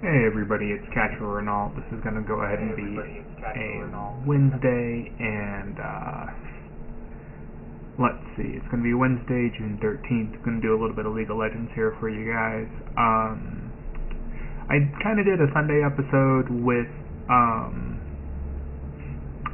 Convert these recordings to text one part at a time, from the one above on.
Hey everybody, it's Katra Renault. This is going to go ahead and be a Wednesday, and let's see, it's going to be Wednesday, June 13th. I'm going to do a little bit of League of Legends here for you guys. I kind of did a Sunday episode with, I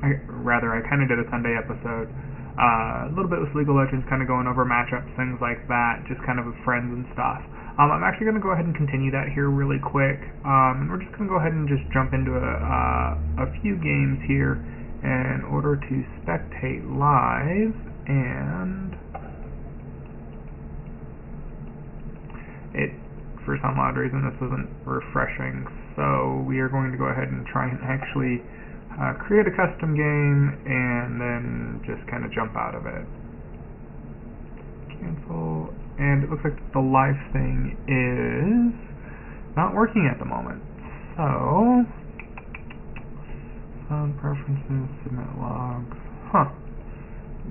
kind of did a Sunday episode, a little bit with League of Legends, kind of going over matchups, things like that, just kind of with friends and stuff. I'm actually going to go ahead and continue that here really quick. And we're just going to go ahead and just jump into a few games here in order to spectate live. And for some odd reason, this isn't refreshing. So we are going to go ahead and try and actually create a custom game and then just kind of jump out of it. Cancel. And it looks like the live thing is not working at the moment. So, sound preferences, submit logs.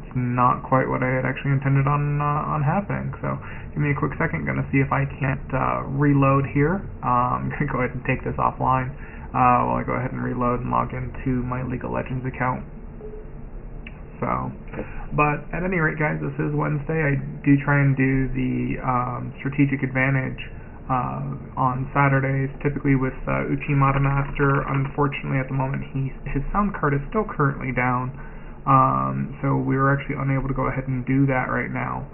It's not quite what I had actually intended on happening. So, give me a quick second. Gonna see if I can't reload here. I'm gonna go ahead and take this offline while I go ahead and reload and log into my League of Legends account. So, but at any rate, guys, this is Wednesday. I do try and do the strategic advantage on Saturdays, typically with Uchimata Master. Unfortunately, at the moment, his sound card is still currently down, so we were actually unable to go ahead and do that right now.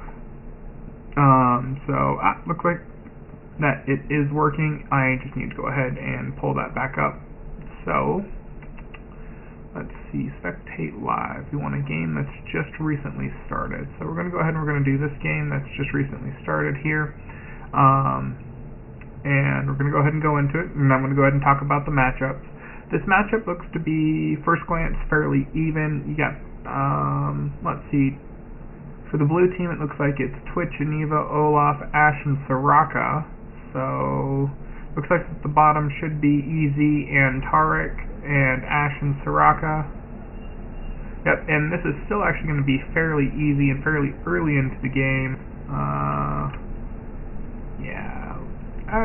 Looks like that it is working. I just need to go ahead and pull that back up. So, let's see, spectate live. We want a game that's just recently started. So we're going to go ahead and we're going to do this game that's just recently started here. And we're going to go ahead and go into it. And I'm going to go ahead and talk about the matchups. This matchup looks to be, first glance, fairly even. You got, let's see, for the blue team it looks like it's Twitch, Aniva, Olaf, Ashe, and Soraka. So, looks like the bottom should be Easy and Taric, and Ashe and Soraka. Yep, and this is still actually going to be fairly easy and fairly early into the game. Yeah.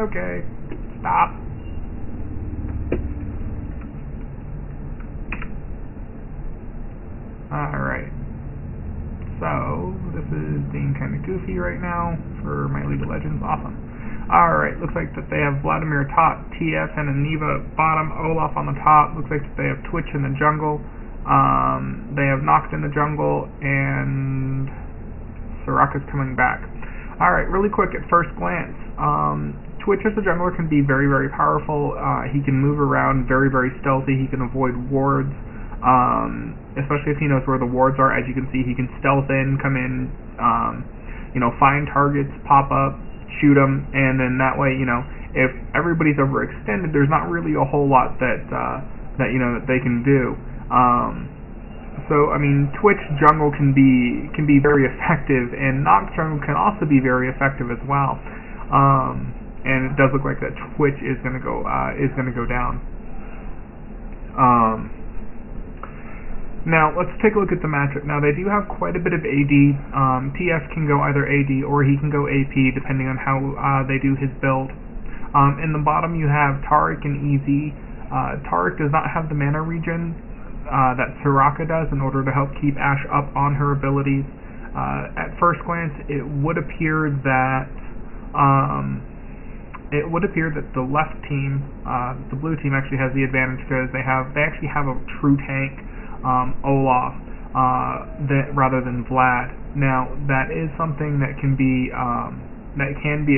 Okay. Stop. Alright. So, this is being kind of goofy right now for my League of Legends. Awesome. Alright, looks like that they have Vladimir top, TF and Aniva bottom, Olaf on the top. Looks like that they have Twitch in the jungle. They have Noct in the jungle, and Soraka's coming back. Alright, really quick at first glance. Twitch as a jungler can be very, very powerful. He can move around very, very stealthy. He can avoid wards, especially if he knows where the wards are. As you can see, he can stealth in, come in, find targets, pop up, shoot them, and then that way, if everybody's overextended, there's not really a whole lot that they can do. So I mean, Twitch jungle can be very effective, and Noct jungle can also be very effective as well. And it does look like that Twitch is gonna go down. Now, let's take a look at the matchup. Now, they do have quite a bit of AD. TF can go either AD or he can go AP, depending on how they do his build. In the bottom, you have Taric and Easy. Taric does not have the mana regen that Soraka does in order to help keep Ashe up on her abilities. At first glance, it would appear that the left team, the blue team, actually has the advantage because they actually have a true tank. Olaf, rather than Vlad. Now, that is something that can be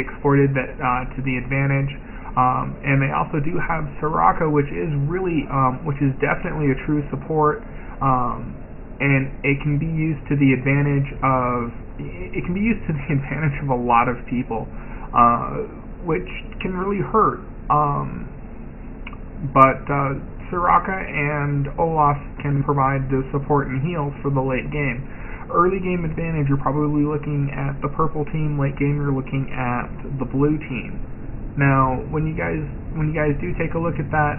exploited to the advantage. And they also do have Soraka, which is definitely a true support. And it can be used to the advantage of a lot of people, which can really hurt. But Soraka and Olaf can provide the support and heals for the late game. Early game advantage, you're probably looking at the purple team. Late game, you're looking at the blue team. Now, when you guys do take a look at that,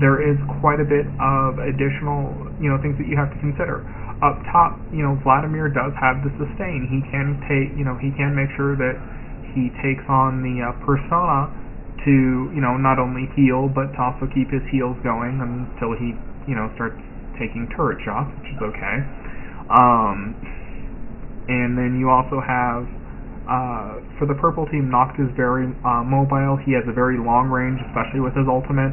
there is quite a bit of additional things that you have to consider. Up top, Vladimir does have the sustain. He can make sure that he takes on the persona to, not only heal, but to also keep his heals going until he, starts taking turret shots, which is okay. And then you also have, for the purple team, Noct is very mobile. He has a very long range, especially with his ultimate.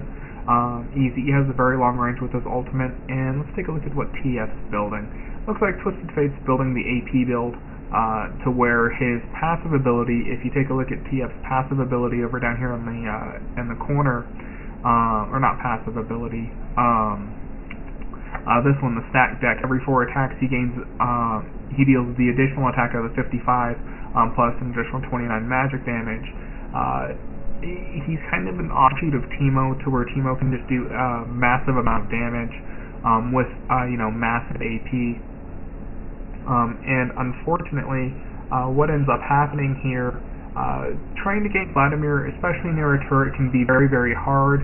Easy has a very long range with his ultimate. And let's take a look at what TF's building. Looks like Twisted Fate's building the AP build, to where his passive ability, if you take a look at TF's passive ability over down here in the corner, or not passive ability, this one, the stack deck, every 4 attacks he gains, he deals the additional attack of the 55, plus an additional 29 magic damage. He's kind of an offshoot of Teemo, to where Teemo can just do a massive amount of damage, with, massive AP. And unfortunately, what ends up happening here, trying to gank Vladimir, especially near a turret, can be very, very hard,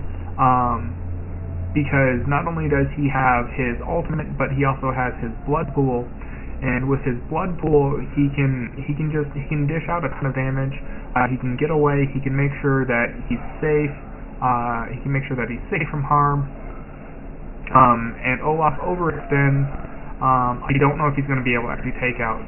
because not only does he have his ultimate, but he also has his blood pool, and with his blood pool, he can dish out a ton of damage. He can get away. He can make sure that he's safe. He can make sure that he's safe from harm. And Olaf overextends. I don't know if he's going to be able to actually take out.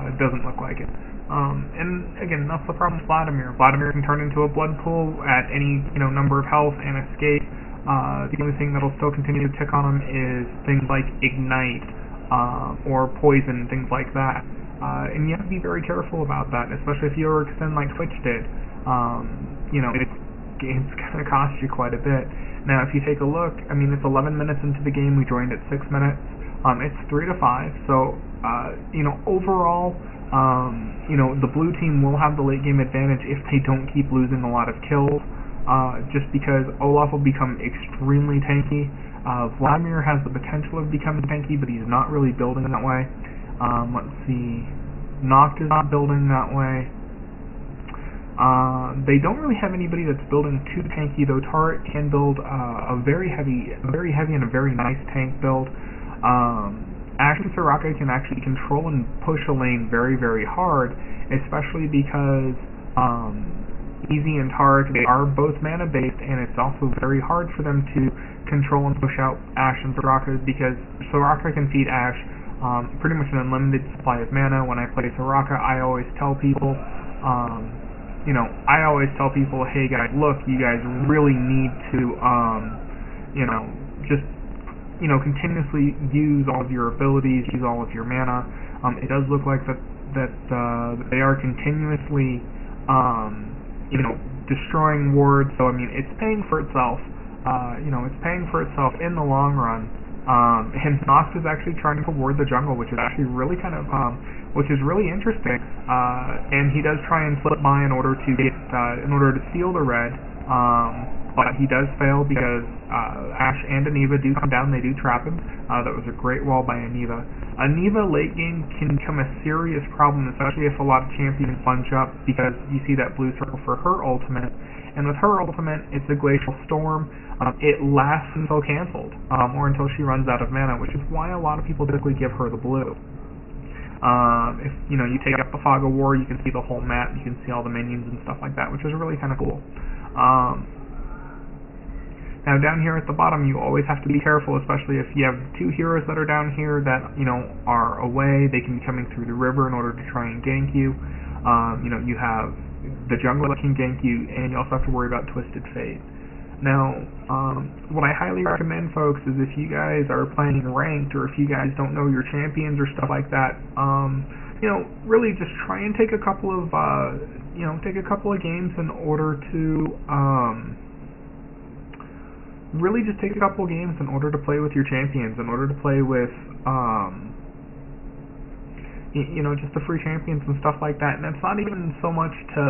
It doesn't look like it. And again, that's the problem with Vladimir. Vladimir can turn into a blood pool at any number of health and escape. The only thing that'll still continue to tick on him is things like Ignite, or Poison, things like that. And you have to be very careful about that, especially if you overextend like Twitch did. It's going to cost you quite a bit. Now, if you take a look, it's 11 minutes into the game. We joined at 6 minutes. It's 3-5. So, overall, the blue team will have the late game advantage if they don't keep losing a lot of kills. Just because Olaf will become extremely tanky. Vladimir has the potential of becoming tanky, but he's not really building that way. Let's see. Noct is not building that way. They don't really have anybody that's building too tanky, though. Turret can build a very heavy and a very nice tank build. Ashe and Soraka can actually control and push a lane very, very hard, especially because Easy and Tarek, they are both mana based, and it's also very hard for them to control and push out Ashe and Soraka, because Soraka can feed Ashe pretty much an unlimited supply of mana. When I play Soraka, I always tell people, hey guys, look, you guys really need to, continuously use all of your abilities, use all of your mana. It does look like that they are continuously, destroying wards. So it's paying for itself. It's paying for itself in the long run. And Noct is actually trying to ward the jungle, which is actually really which is really interesting. And he does try and flip by in order to steal the red. But he does fail because Ashe and Aniva do come down. They do trap him. That was a great wall by Aniva. Aniva late game can become a serious problem, especially if a lot of champions bunch up, because you see that blue circle for her ultimate. And with her ultimate, it's a Glacial Storm. It lasts until cancelled, or until she runs out of mana, which is why a lot of people typically give her the blue. If you take up the Fog of War, you can see the whole map, you can see all the minions and stuff like that, which is really kind of cool. Now down here at the bottom, you always have to be careful, especially if you have two heroes that are down here that are away. They can be coming through the river in order to try and gank you. You have the jungle that can gank you, and you also have to worry about Twisted Fate. Now, what I highly recommend, folks, is if you guys are playing ranked, or if you guys don't know your champions or stuff like that, really just try and take a couple of games in order to play with your champions, in order to play with just the free champions and stuff like that. And it's not even so much to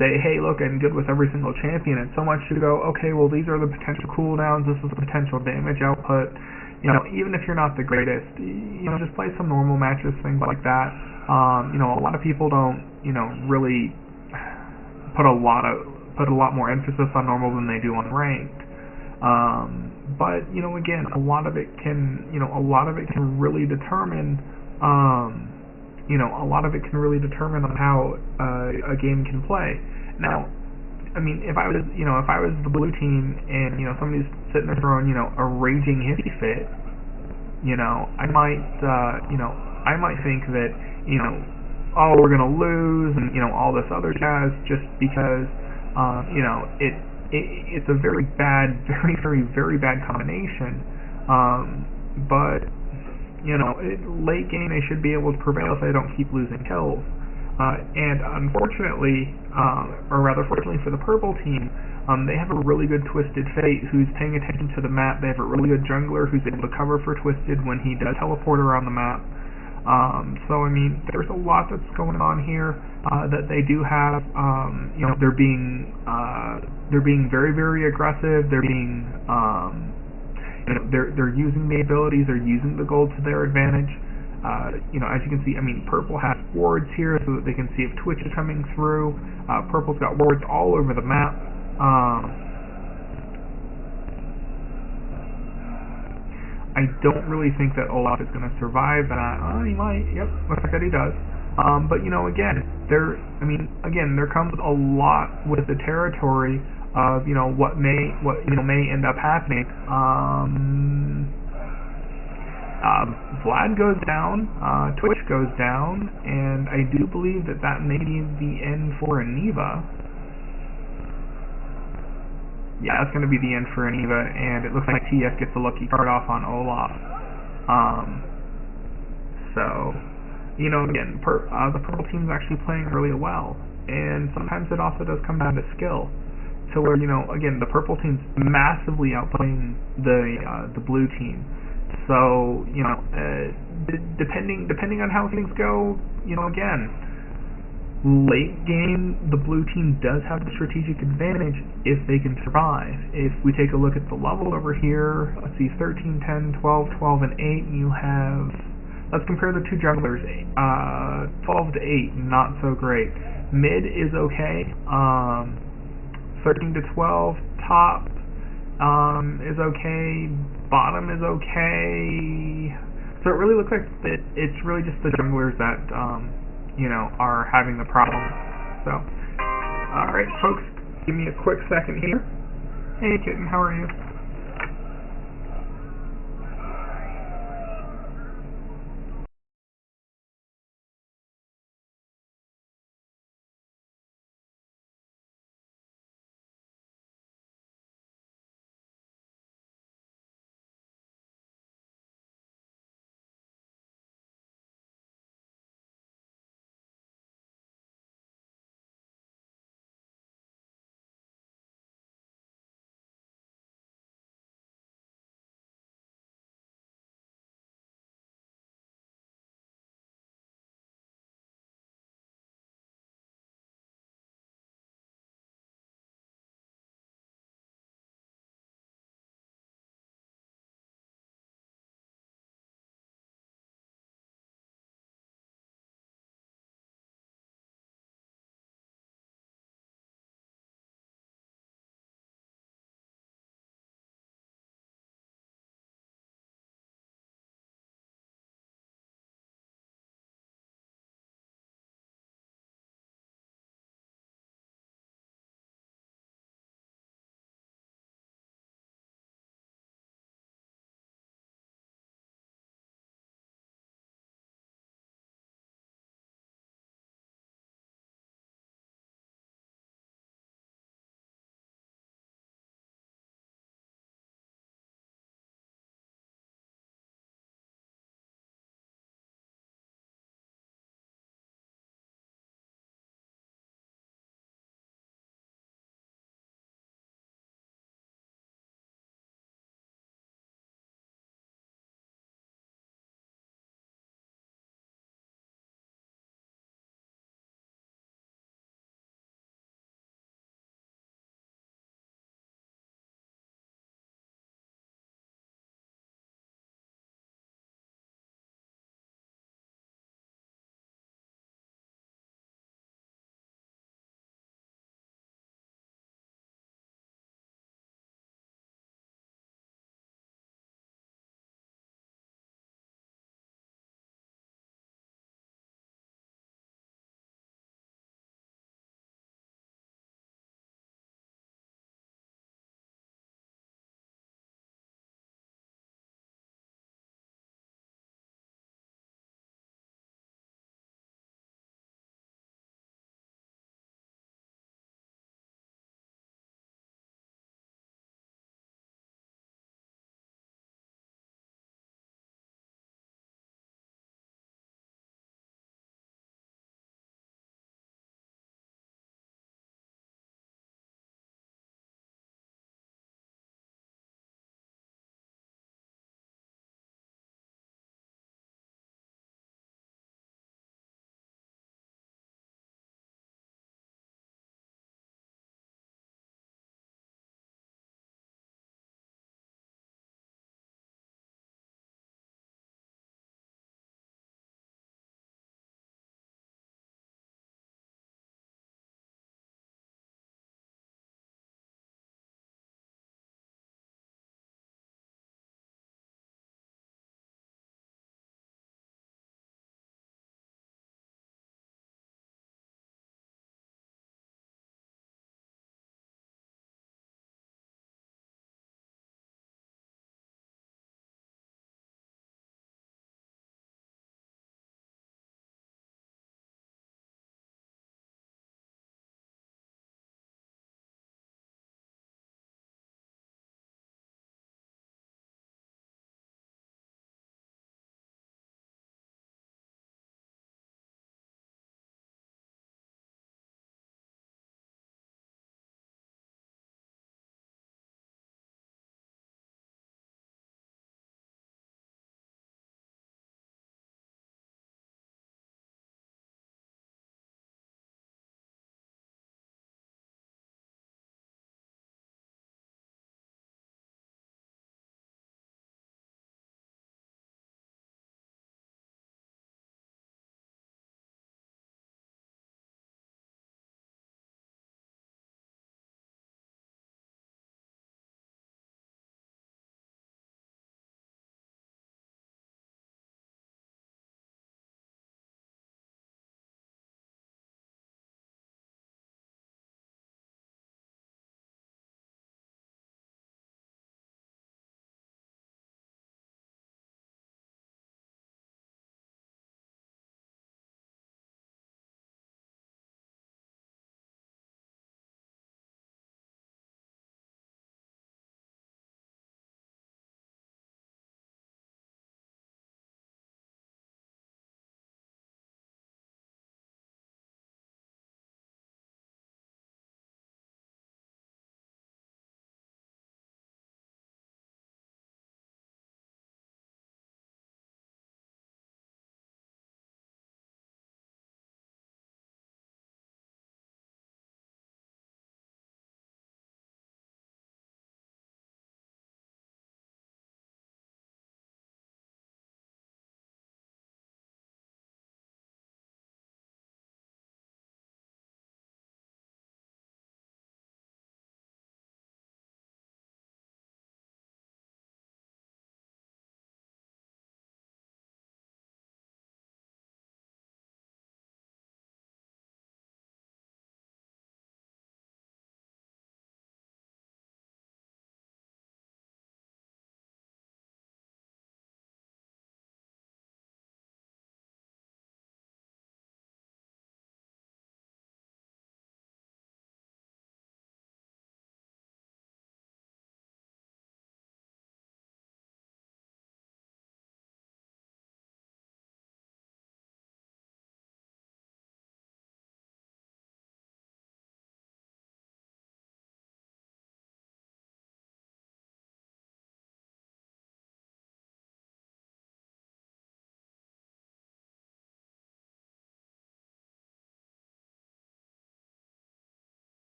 say, hey, look, I'm good with every single champion. It's so much to go, okay, well, these are the potential cooldowns, this is the potential damage output. Even if you're not the greatest, just play some normal matches, things like that. A lot of people don't, really put a lot more emphasis on normal than they do on ranked. But again, a lot of it can really determine on how a game can play. Now, I mean, if I was, if I was the blue team and, somebody's sitting there throwing, a raging hissy fit, I might, I might think that, oh, we're gonna lose and, all this other jazz just because, it's a very bad, very, very, very bad combination. But, late game they should be able to prevail if they don't keep losing kills. And unfortunately, or rather fortunately for the purple team, they have a really good Twisted Fate who's paying attention to the map. They have a really good jungler who's able to cover for Twisted when he does teleport around the map. So I mean, there's a lot that's going on here that they do have. They're being very, very aggressive. They're being they're using the abilities. They're using the gold to their advantage. As you can see, I mean, purple has wards here so that they can see if Twitch is coming through. Purple's got wards all over the map. I don't really think that Olaf is going to survive that. He might. Yep, looks like that he does. But again, there comes a lot with the territory of what may end up happening. Vlad goes down, Twitch goes down, and I do believe that may be the end for Aniva. Yeah, that's going to be the end for Aniva, and it looks like TF gets a lucky card off on Olaf. So, again, the purple team is actually playing really well, and sometimes it also does come down to skill. To where, again, the purple team's massively outplaying the blue team. So, depending on how things go, again, late game, the blue team does have the strategic advantage if they can survive. If we take a look at the level over here, let's see, 13, 10, 12, 12, and 8, you have, let's compare the two junglers, 12 to 8, not so great. Mid is okay, 13 to 12, top is okay, bottom is okay. So it really looks like it's really just the junglers that, are having the problem. So, alright folks, give me a quick second here. Hey kitten, how are you?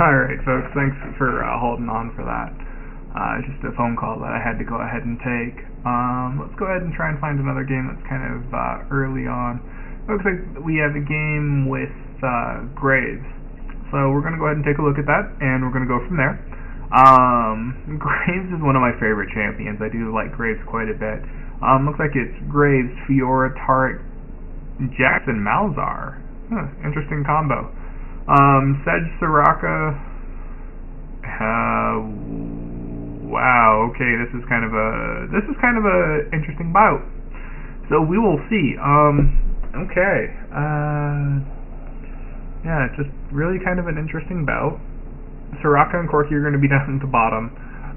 Alright, folks, thanks for holding on for that. Just a phone call that I had to go ahead and take. Let's go ahead and try and find another game that's kind of early on. Looks like we have a game with Graves. So we're going to go ahead and take a look at that, and we're going to go from there. Graves is one of my favorite champions. I do like Graves quite a bit. Looks like it's Graves, Fiora, Tarek, Jackson, Malzar. Interesting combo. Sedge, Soraka. Wow. Okay, this is kind of a interesting bout. So we will see. Okay. Yeah, it's just really kind of an interesting bout. Soraka and Corki are going to be down at the bottom.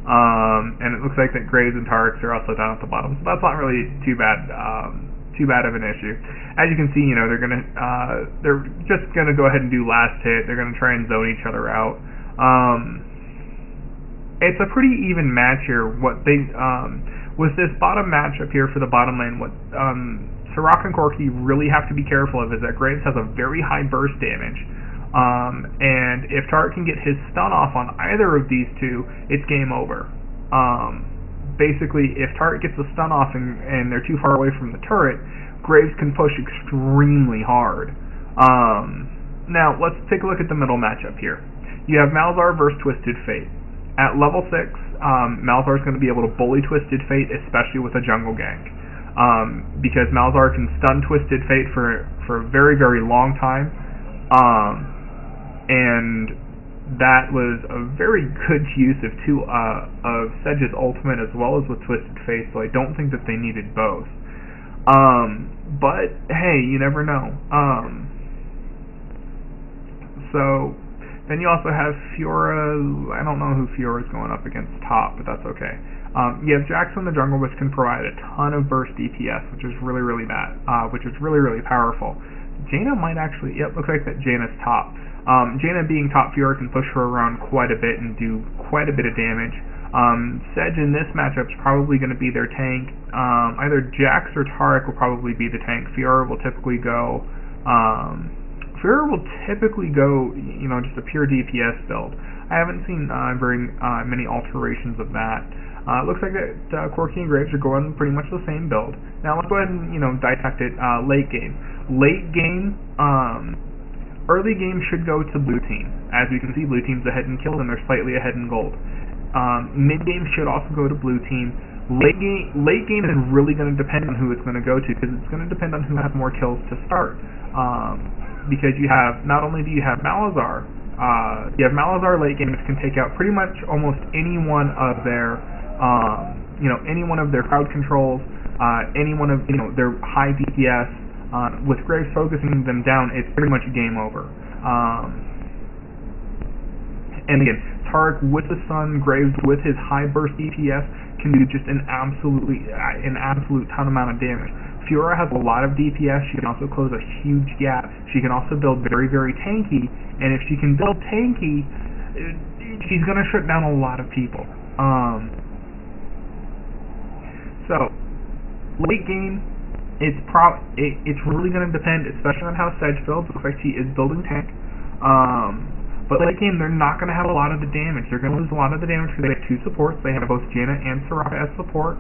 And it looks like that Graves and Tareks are also down at the bottom. So that's not really too bad of an issue. As you can see, you know, they're just gonna go ahead and do last hit. They're gonna try and zone each other out. It's a pretty even match here. What they with this bottom matchup here for the bottom lane, what Soraka and Corki really have to be careful of is that Graves has a very high burst damage. And if Tarek can get his stun off on either of these two, it's game over. Basically, if Tarek gets the stun off and they're too far away from the turret, Graves can push extremely hard. Now, let's take a look at the middle matchup here. You have Malzar versus Twisted Fate. At level 6, Malzar is going to be able to bully Twisted Fate, especially with a jungle gank. Because Malzar can stun Twisted Fate for a very, very long time. And that was a very good use of Sedge's ultimate as well as with Twisted Fate, so I don't think that they needed both. But hey, you never know. So then you also have Fiora. I don't know who Fiora's going up against top, but that's okay. You have Jackson in the jungle, which can provide a ton of burst DPS, which is really, really bad, which is really, really powerful. Jaina might actually, yep, looks like that Jaina's top. Jaina being top, Fiora can push her around quite a bit and do quite a bit of damage. Sedge in this matchup is probably going to be their tank. Either Jax or Tarek will probably be the tank. Fiora will typically go, you know, just a pure DPS build. I haven't seen very many alterations of that. Looks like that Corki and Graves are going pretty much the same build. Now let's go ahead and, you know, dissect it late game. Late game, early game should go to blue team. As you can see, blue team's ahead in kills and they're slightly ahead in gold. Mid game should also go to blue team. Late game is really going to depend on who it's going to go to, because it's going to depend on who has more kills to start. Because you have, not only do you have Malzar, you have Malzar late game, which can take out pretty much almost any one of their, any one of their crowd controls, any one of, their high DPS. With Graves focusing them down, it's pretty much game over. And again, Tarek with the stun, Graves with his high burst DPS can do just an absolute ton amount of damage. Fiora has a lot of DPS. She can also close a huge gap. She can also build very, very tanky, and if she can build tanky, she's going to shut down a lot of people. So, late game, it's really going to depend, especially on how Sedge builds. Looks like she is building tank. But late game, they're not going to have a lot of the damage. They're going to lose a lot of the damage because they have two supports. They have both Jaina and Soraka as support.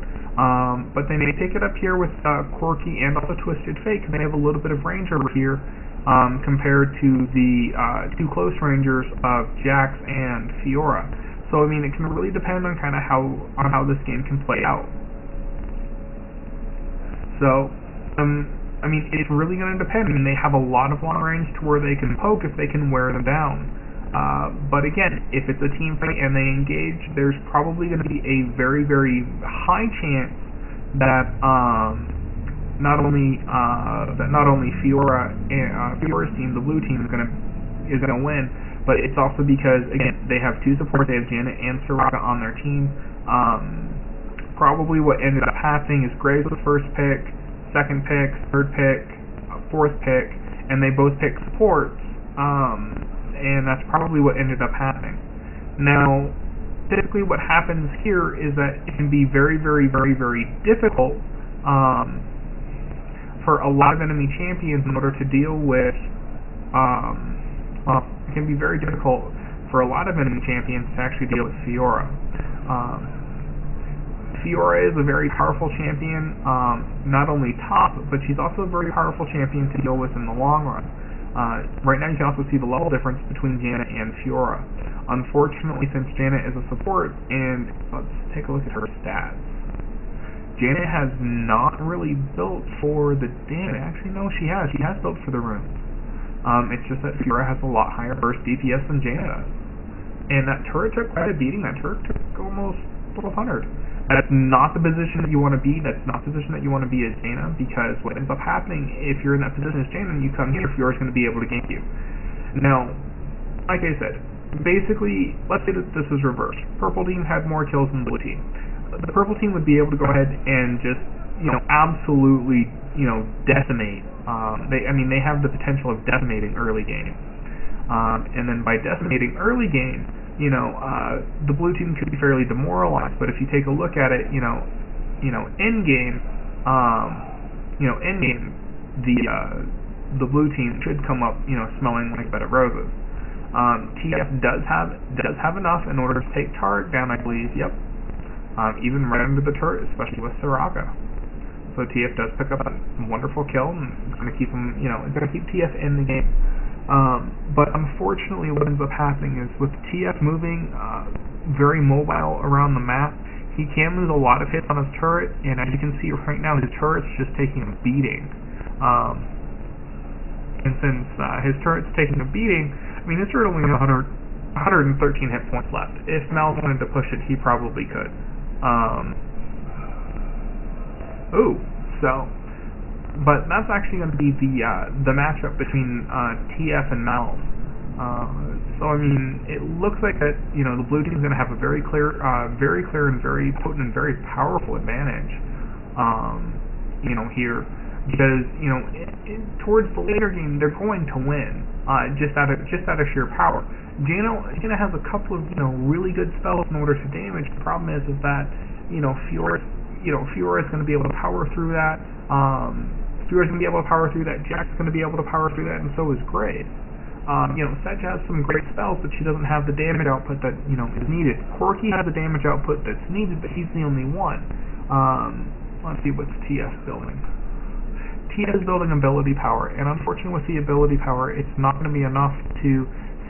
But they may take it up here with Corki and also Twisted Fate, because they have a little bit of range over here compared to the two close rangers of Jax and Fiora. So I mean, it can really depend on kind of how this game can play out. So I mean, it's really going to depend. I mean, they have a lot of long range to where they can poke if they can wear them down. But again, if it's a team fight and they engage, there's probably going to be a very, very high chance that not only Fiora's team, the blue team, is gonna win, but it's also because, again, they have two supports. They have Jaina and Soraka on their team. Probably what ended up happening is Graves was first pick, second pick, third pick, fourth pick, and they both picked supports. And that's probably what ended up happening. Now, typically what happens here is that it can be very, very, very, very difficult for a lot of enemy champions in order to deal with, it can be very difficult for a lot of enemy champions to actually deal with Fiora. Fiora is a very powerful champion, not only top, but she's also a very powerful champion to deal with in the long run. Right now you can also see the level difference between Janet and Fiora. Unfortunately, since Janet is a support, and let's take a look at her stats. Janet has not really built for the damage. Actually, no, she has. She has built for the runes. It's just that Fiora has a lot higher burst DPS than Janet does. And that turret took quite a beating. That turret took almost 1200. That's not the position that you want to be. That's not the position that you want to be as Jaina, because what ends up happening if you're in that position as Jaina and you come here, Fiora's going to be able to gank you. Now, like I said, basically, let's say that this is reversed. Purple team had more kills than blue team. The purple team would be able to go ahead and just, absolutely, decimate. They have the potential of decimating early game. And then by decimating early game, the blue team could be fairly demoralized. But if you take a look at it, end game, the blue team should come up, smelling like a bed of roses. TF does have enough in order to take turret down, I believe. Yep. Even right under the turret, especially with Soraka. So TF does pick up a wonderful kill, and it's going to keep him, it's going to keep TF in the game. But unfortunately, what ends up happening is with TF moving very mobile around the map, he can lose a lot of hits on his turret, and as you can see right now, his turret's just taking a beating. And since his turret's taking a beating, his turret only has 113 hit points left. If Mal wanted to push it, he probably could. But that's actually going to be the matchup between TF and Mal. It looks like that the blue team is going to have a very clear and very potent and very powerful advantage. Here, because towards the later game they're going to win just out of sheer power. Jaina has a couple of really good spells in order to damage. The problem is that Fiora is going to be able to power through that. Fiora's going to be able to power through that. Jack's going to be able to power through that, and so is Graves. Sedge has some great spells, but she doesn't have the damage output that is needed. Corki has the damage output that's needed, but he's the only one. Let's see what's TF building. TF is building ability power, and unfortunately with the ability power, it's not going to be enough to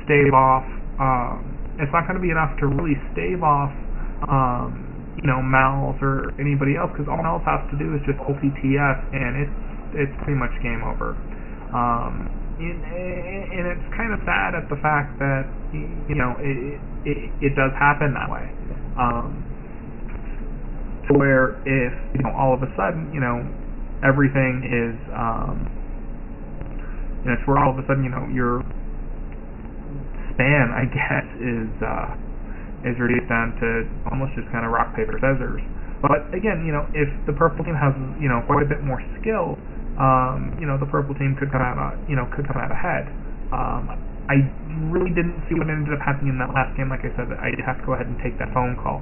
stave off. It's not going to be enough to really stave off, Mal's or anybody else, because all Mal has to do is just ulti TF, and it's pretty much game over. And it's kind of sad at the fact that it does happen that way. To where if all of a sudden everything is to where all of a sudden your span, I guess, is reduced down to almost just kind of rock paper scissors. But again, if the purple team has quite a bit more skill, the purple team could come out ahead. I really didn't see what ended up happening in that last game. Like I said, I did have to go ahead and take that phone call.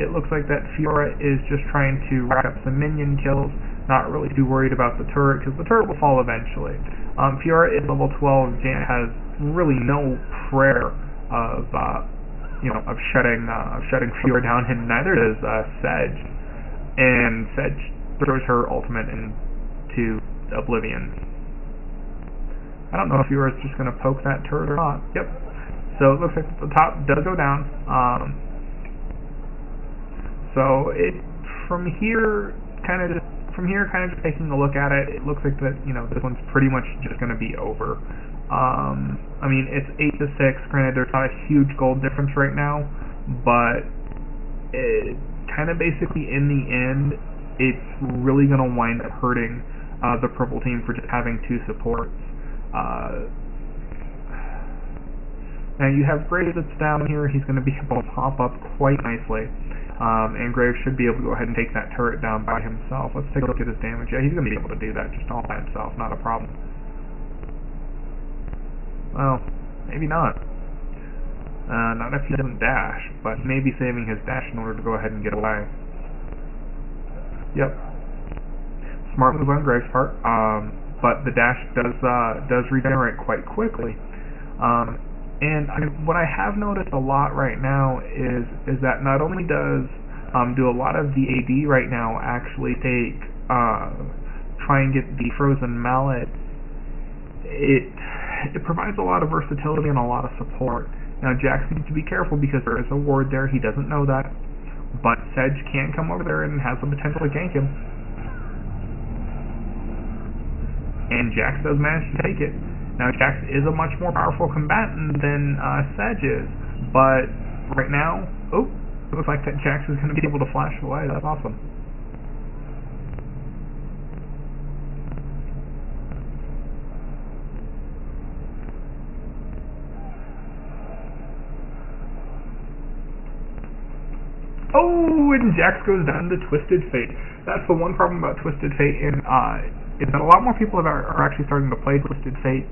It looks like that Fiora is just trying to rack up some minion kills, not really too worried about the turret, because the turret will fall eventually. Fiora is level 12. Janet has really no prayer of shutting Fiora down, and neither does Sedge. And Sedge throws her ultimate into oblivion. I don't know if Fiora's just going to poke that turret or not. Yep. So it looks like the top does go down. So from here, kind of just taking a look at it, it looks like that this one's pretty much just going to be over. It's 8-6. Granted, there's not a huge gold difference right now, but it kind of basically in the end, it's really going to wind up hurting the purple team for just having two supports. Now you have Graves that's down here. He's going to be able to pop up quite nicely. And Graves should be able to go ahead and take that turret down by himself. Let's take a look at his damage. Yeah, he's going to be able to do that just all by himself. Not a problem. Well, maybe not. Not if he doesn't dash, but maybe saving his dash in order to go ahead and get away. Yep. Smart move on Graves' part. But the dash does regenerate quite quickly. And what I have noticed a lot right now is that not only does do a lot of the AD right now actually take try and get the frozen mallet, it provides a lot of versatility and a lot of support. Now Jax needs to be careful because there is a ward there. He doesn't know that, but Sedge can come over there and has the potential to gank him. And Jax does manage to take it. Now Jax is a much more powerful combatant than Sedge is, but right now, it looks like that Jax is going to be able to flash away. That's awesome. Oh, and Jax goes down to Twisted Fate. That's the one problem about Twisted Fate, and is that a lot more people are actually starting to play Twisted Fate,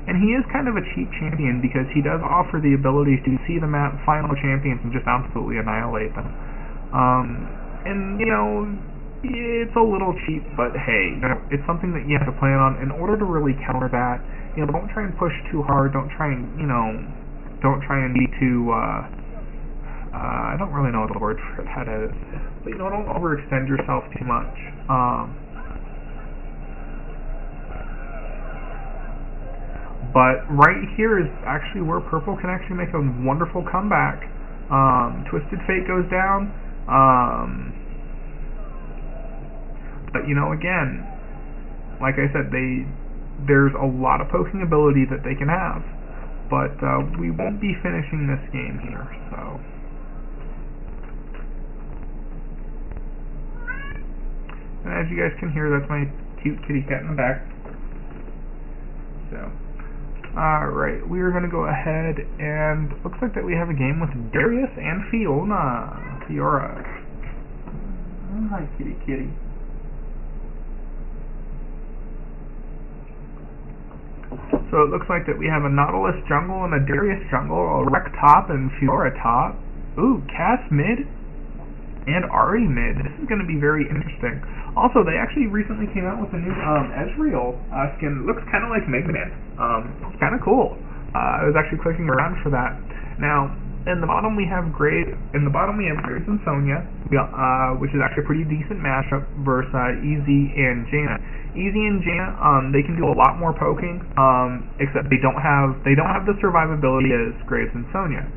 and he is kind of a cheap champion because he does offer the ability to see the map, find all champions, and just absolutely annihilate them. And you know, it's a little cheap, but hey, you know, it's something that you have to plan on in order to really counter that. You know, don't try and push too hard. Don't try and be too. I don't really know what the word for that is, but you know, don't overextend yourself too much. But right here is actually where Purple can actually make a wonderful comeback. Twisted Fate goes down. But you know, again, like I said, there's a lot of poking ability that they can have. But we won't be finishing this game here, so. And as you guys can hear, that's my cute kitty cat in the back. So. Alright, we are going to go ahead and looks like that we have a game with Darius and Fiora. Oh, hi, kitty. So it looks like that we have a Nautilus jungle and a Darius jungle, a Rek top and Fiora top. Ooh, Cass mid and Ahri mid. This is going to be very interesting. Also, they actually recently came out with a new Ezreal skin. It looks kind of like Mega Man. It's kind of cool. I was actually clicking around for that. Now, in the bottom we have Graves. In the bottom we have Graves and Sonya, which is actually a pretty decent matchup versus Easy and Jaina. Easy and Jaina, they can do a lot more poking, except they don't have the survivability as Graves and Sonya.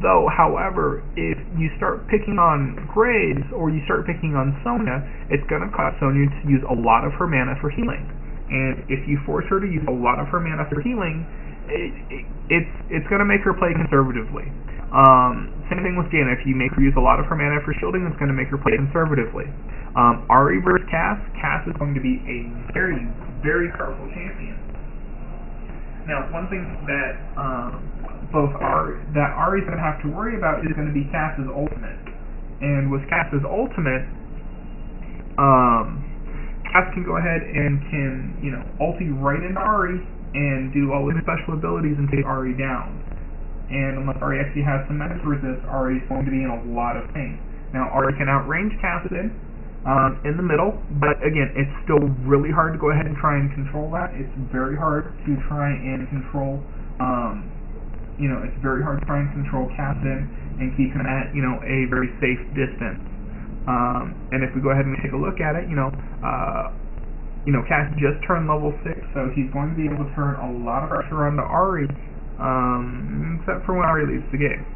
Though, however, if you start picking on Graves or you start picking on Sonya, it's going to cause Sonya to use a lot of her mana for healing. And if you force her to use a lot of her mana for healing, it's going to make her play conservatively. Same thing with Jaina. If you make her use a lot of her mana for shielding, it's going to make her play conservatively. Ahri versus Cass. Cass is going to be a very, very powerful champion. Now, one thing that Ahri's going to have to worry about is going to be Cass's ultimate. And with Cass's ultimate, Cass can go ahead and can, ulti right into Ahri and do all his special abilities and take Ahri down. And unless Ahri actually has some magic resist, Ahri is going to be in a lot of pain. Now, Ahri can outrange Cass in the middle, but again, it's still really hard to go ahead and try and control that. It's very hard to try and control, it's very hard to try and control Cass and keep him at, a very safe distance. And if we go ahead and take a look at it, Cass just turned level 6, so he's going to be able to turn a lot of pressure onto Ahri, except for when Ahri leaves the game.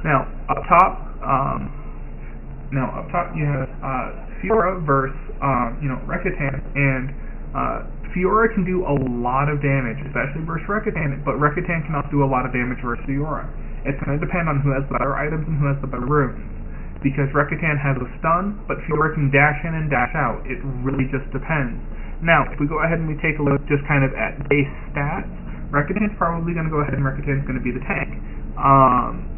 Now, up top you have Fiora versus, Rekatan, and Fiora can do a lot of damage, especially versus Rekatan, but Rekatan can also do a lot of damage versus Fiora. It's going to depend on who has the better items and who has the better runes. Because Rekatan has a stun, but Fiora can dash in and dash out. It really just depends. Now, if we go ahead and we take a look just kind of at base stats, Rekatan's probably going to go ahead and Rekatan's going to be the tank.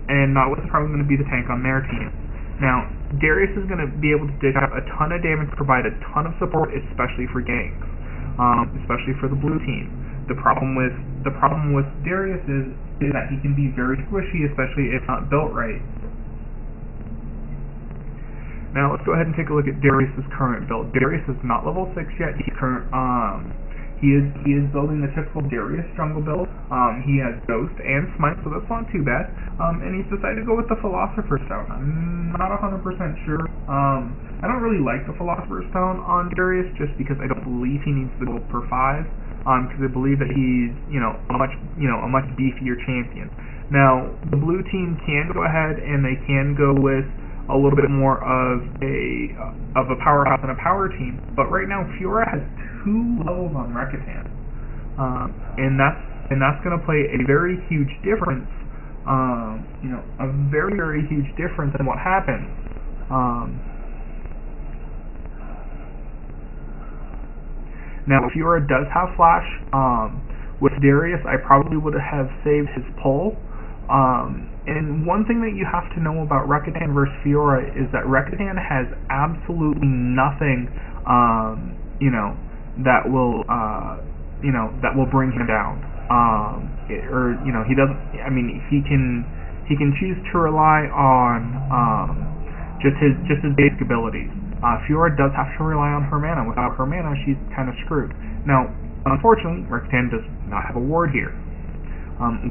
And Nautilus is probably going to be the tank on their team. Now, Darius is going to be able to dish out a ton of damage, provide a ton of support, especially for ganks, especially for the blue team. The problem with Darius is that he can be very squishy, especially if not built right. Now let's go ahead and take a look at Darius's current build. Darius is not level 6 yet. He is building the typical Darius jungle build. He has Ghost and Smite, so that's not too bad. And he's decided to go with the Philosopher's Stone. I'm not 100% sure. I don't really like the Philosopher's Stone on Darius just because I don't believe he needs the gold per 5. Because I believe that he's a much beefier champion. Now the blue team can go ahead and they can go with a little bit more of a powerhouse and a power team, but right now Fiora has 2 levels on Rekatan, and that's going to play a very huge difference. A very huge difference in what happens. Now Fiora does have Flash. With Darius, I probably would have saved his pull. And one thing that you have to know about Rekatan versus Fiora is that Rekatan has absolutely nothing, that will bring him down. He doesn't. I mean, he can choose to rely on just his basic abilities. Fiora does have to rely on her mana. Without her mana, she's kind of screwed. Now, unfortunately, Rekatan does not have a ward here.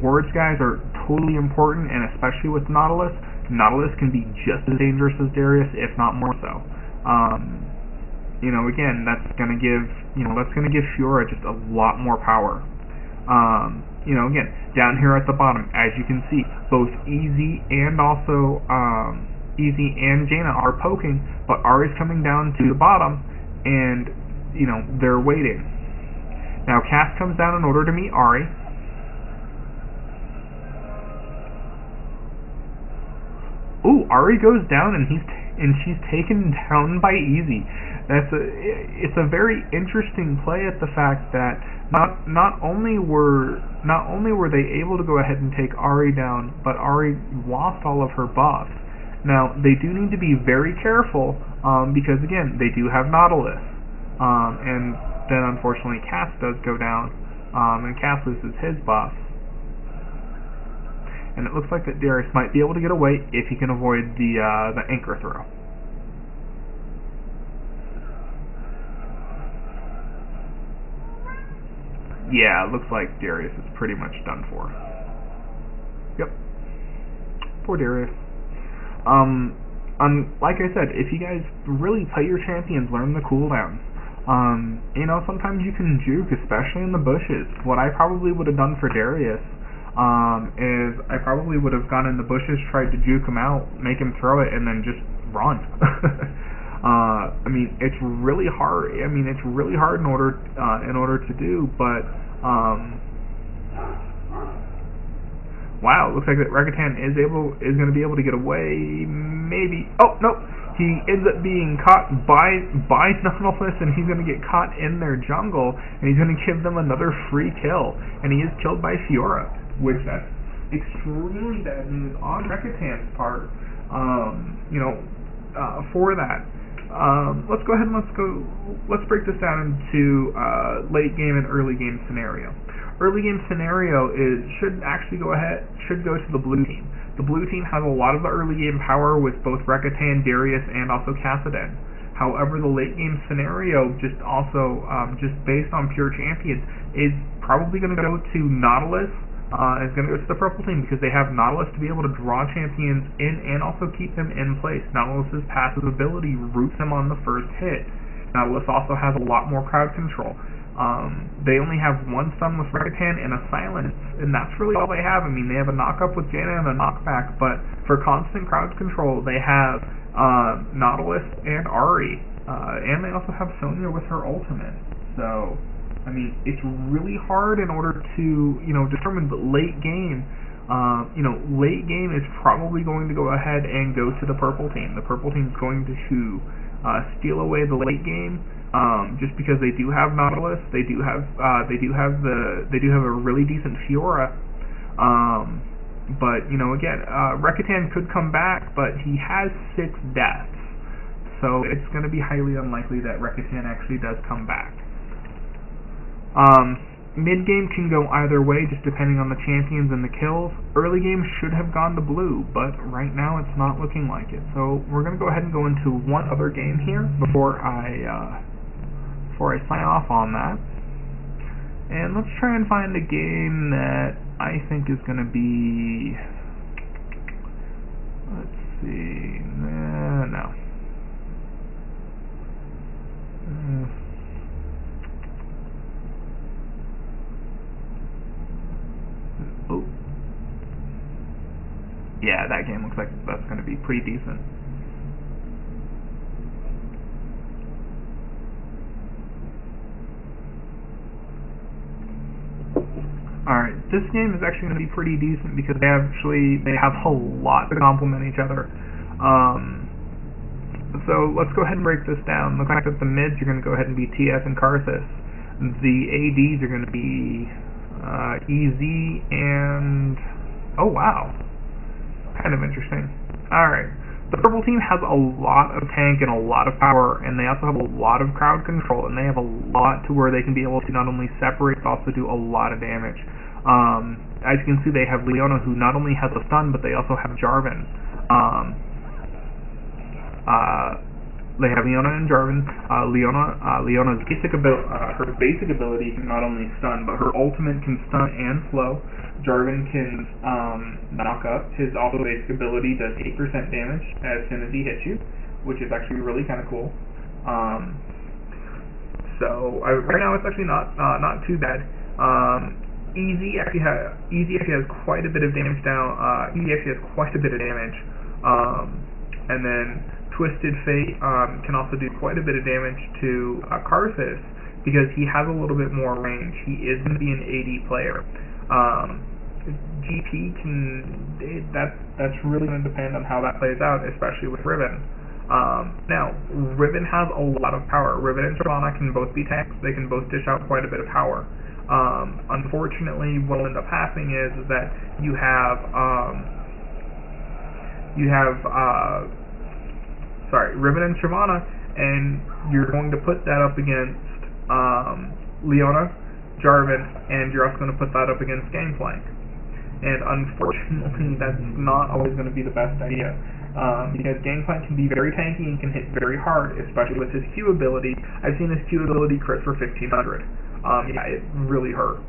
Wards, guys, are totally important, and especially with Nautilus. Nautilus can be just as dangerous as Darius, if not more so. Again, that's gonna give Fiora just a lot more power. Again, down here at the bottom, as you can see, both Easy and Jaina are poking, but Ahri's coming down to the bottom, and they're waiting. Now Cass comes down in order to meet Ahri. Ooh, Ahri goes down and she's taken down by Easy. It's a very interesting play at the fact that not only were they able to go ahead and take Ahri down, but Ahri lost all of her buffs. Now they do need to be very careful because again they do have Nautilus, and then unfortunately Cass does go down, and Cass loses his buff. And it looks like that Darius might be able to get away if he can avoid the anchor throw. Yeah, it looks like Darius is pretty much done for. Yep. Poor Darius. Like I said, if you guys really play your champions, learn the cooldowns. Sometimes you can juke, especially in the bushes. What I probably would have done for Darius is I probably would have gone in the bushes, tried to juke him out, make him throw it, and then just run. It's really hard. It's really hard in order to do, but wow, it looks like that Rekatan is going to be able to get away. Maybe. Oh no, he ends up being caught by Nautilus, and he's going to get caught in their jungle, and he's going to give them another free kill, and he is killed by Fiora, which that's extremely bad news on Rekatan's part. For that. Let's go ahead and let's break this down into late game and early game scenario. Early game scenario should go to the blue team. The blue team has a lot of the early game power with both Rekatan, Darius, and also Kassadin. However, the late game scenario, just based on pure champions, is probably going to go to Nautilus. Is going to go to the purple team because they have Nautilus to be able to draw champions in and also keep them in place. Nautilus's passive ability roots them on the first hit. Nautilus also has a lot more crowd control. They only have one stun with Rekatan and a silence, and that's really all they have. They have a knock-up with Jaina and a knockback, but for constant crowd control, they have Nautilus and Ahri, and they also have Sonya with her ultimate. So it's really hard in order to, determine the late game. Late game is probably going to go ahead and go to the purple team. The purple team is going to steal away the late game, just because they do have Nautilus. They do have a really decent Fiora. But again, Rekatan could come back, but he has 6 deaths, so it's going to be highly unlikely that Rekatan actually does come back. Mid-game can go either way, just depending on the champions and the kills. Early game should have gone to blue, but right now it's not looking like it. So we're going to go ahead and go into one other game here before I sign off on that. And let's try and find a game that I think is going to be... Let's see... no. Oh. Yeah, that game looks like that's going to be pretty decent. Alright, this game is actually going to be pretty decent because they have a lot to complement each other. So let's go ahead and break this down. Looks like that the mids are going to go ahead and be TS and Karthus. The ADs are going to be EZ and... oh wow, kind of interesting. Alright, the purple team has a lot of tank and a lot of power, and they also have a lot of crowd control, and they have a lot to where they can be able to not only separate but also do a lot of damage. As you can see, they have Leona, who not only has a stun, but they also have Jarvan. They have Leona and Jarvan. Leona's her basic ability can not only stun, but her ultimate can stun and slow. Jarvan can knock up. His also basic ability does 8% damage as soon as he hits you, which is actually really kind of cool. Right now it's actually not too bad. Easy actually has quite a bit of damage down. Easy actually has quite a bit of damage. And then Twisted Fate can also do quite a bit of damage to Karthus because he has a little bit more range. He is going to be an AD player. GP that's really going to depend on how that plays out, especially with Riven. Now, Riven has a lot of power. Riven and Shyvana can both be tanks. They can both dish out quite a bit of power. Unfortunately, what will end up happening is that you have Riven and Shyvana, and you're going to put that up against Leona, Jarvan, and you're also going to put that up against Gangplank. And unfortunately, that's not always going to be the best idea. Because Gangplank can be very tanky and can hit very hard, especially with his Q ability. I've seen his Q ability crit for 1500. Yeah, it really hurts.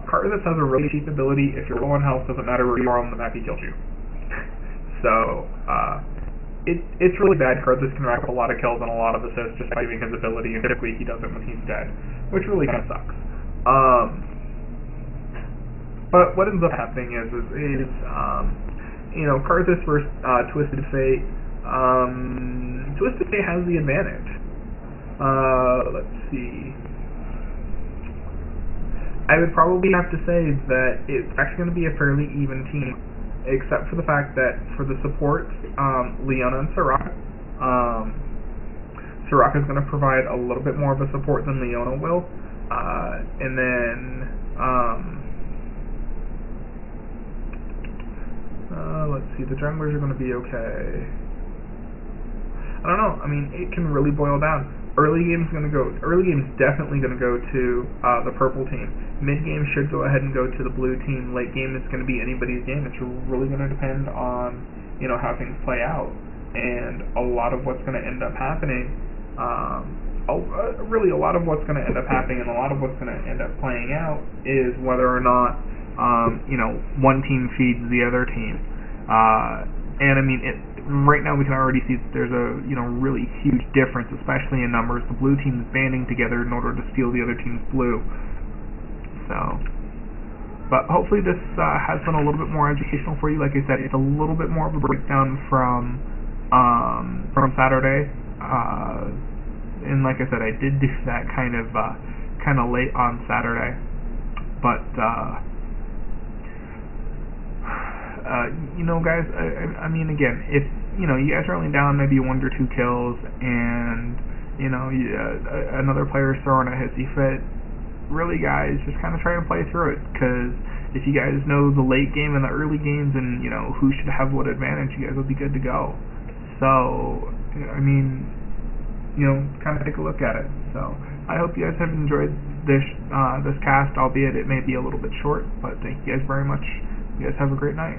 Karthus has a really cheap ability. If you're low on health, doesn't matter where you are on the map, he kills you. So, it's really bad. Karthus can rack up a lot of kills and a lot of assists just by using his ability, and typically he does it when he's dead, which really kind of sucks. But what ends up happening is Karthus versus Twisted Fate. Twisted Fate has the advantage. Let's see. I would probably have to say that it's actually going to be a fairly even team, except for the fact that for the supports, Leona and Soraka. Soraka is going to provide a little bit more of a support than Leona will, and then let's see, the junglers are going to be okay. I don't know. I mean, it can really boil down. Early game's definitely going to go to the purple team. Mid game should go ahead and go to the blue team. Late game is going to be anybody's game. It's really going to depend on how things play out, and a lot of what's going to end up happening. Really, a lot of what's going to end up happening, and a lot of what's going to end up playing out is whether or not one team feeds the other team. And I mean, right now we can already see that there's a really huge difference, especially in numbers. The blue team is banding together in order to steal the other team's blue. So, but hopefully this has been a little bit more educational for you. Like I said, it's a little bit more of a breakdown from Saturday. And like I said, I did do that kind of late on Saturday, but guys, I mean, again, if you guys are only down maybe 1 or 2 kills, and another player's throwing a hissy fit, really, guys, just kind of try to play through it, because if you guys know the late game and the early games, and who should have what advantage, you guys will be good to go. So, I mean, kind of take a look at it. So, I hope you guys have enjoyed this cast, albeit it may be a little bit short, but thank you guys very much. You guys have a great night.